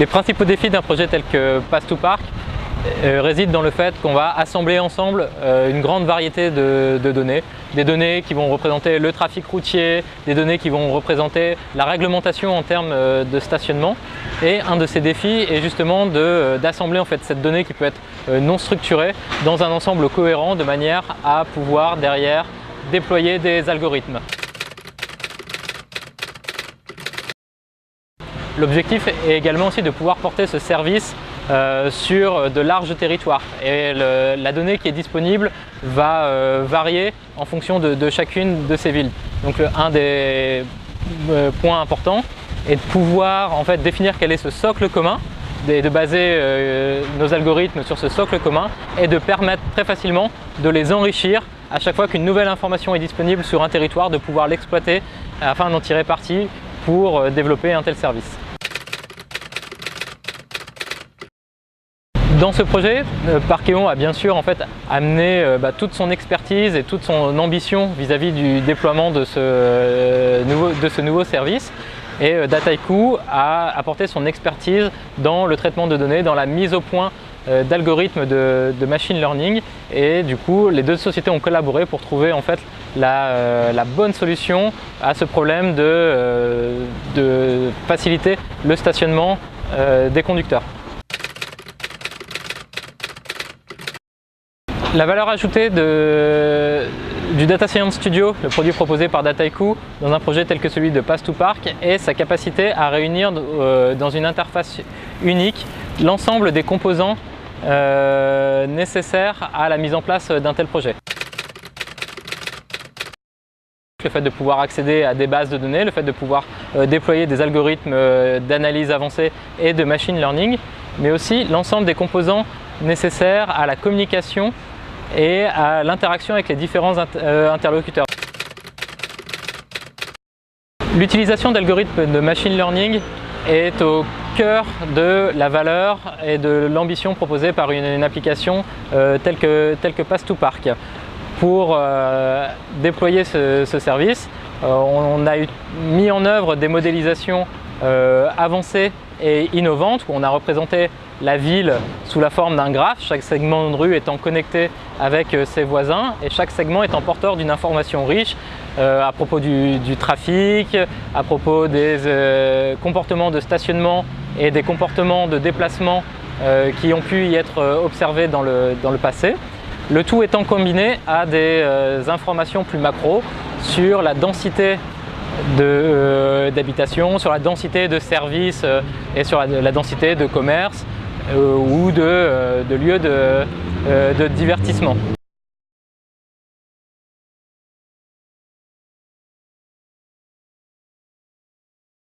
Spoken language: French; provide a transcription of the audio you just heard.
Les principaux défis d'un projet tel que Pass2Park résident dans le fait qu'on va assembler ensemble une grande variété de données. Des données qui vont représenter le trafic routier, des données qui vont représenter la réglementation en termes de stationnement. Et un de ces défis est justement d'assembler en fait cette donnée qui peut être non structurée dans un ensemble cohérent de manière à pouvoir derrière déployer des algorithmes. L'objectif est également aussi de pouvoir porter ce service sur de larges territoires et la donnée qui est disponible va varier en fonction de chacune de ces villes. Donc un des points importants est de pouvoir en fait définir quel est ce socle commun, de baser nos algorithmes sur ce socle commun et de permettre très facilement de les enrichir à chaque fois qu'une nouvelle information est disponible sur un territoire, de pouvoir l'exploiter afin d'en tirer parti pour développer un tel service. Dans ce projet, Parkeon a bien sûr en fait amené toute son expertise et toute son ambition vis-à-vis du déploiement de ce nouveau service. Et Dataiku a apporté son expertise dans le traitement de données, dans la mise au point d'algorithmes de machine learning. Et du coup, les deux sociétés ont collaboré pour trouver en fait la bonne solution à ce problème de faciliter le stationnement des conducteurs. La valeur ajoutée du Data Science Studio, le produit proposé par Dataiku dans un projet tel que celui de Pass2Park, est sa capacité à réunir dans une interface unique l'ensemble des composants nécessaires à la mise en place d'un tel projet. Le fait de pouvoir accéder à des bases de données, le fait de pouvoir déployer des algorithmes d'analyse avancée et de machine learning, mais aussi l'ensemble des composants nécessaires à la communication et à l'interaction avec les différents interlocuteurs. L'utilisation d'algorithmes de machine learning est au cœur de la valeur et de l'ambition proposée par une application telle que Pass2Park. Pour déployer ce service, on a mis en œuvre des modélisations avancées et innovantes où on a représenté la ville sous la forme d'un graphe, chaque segment de rue étant connecté avec ses voisins et chaque segment étant porteur d'une information riche à propos du trafic, à propos des comportements de stationnement et des comportements de déplacement qui ont pu y être observés dans le passé. Le tout étant combiné à des informations plus macro sur la densité d'habitation, sur la densité de services et sur la densité de commerce ou de lieux de divertissement.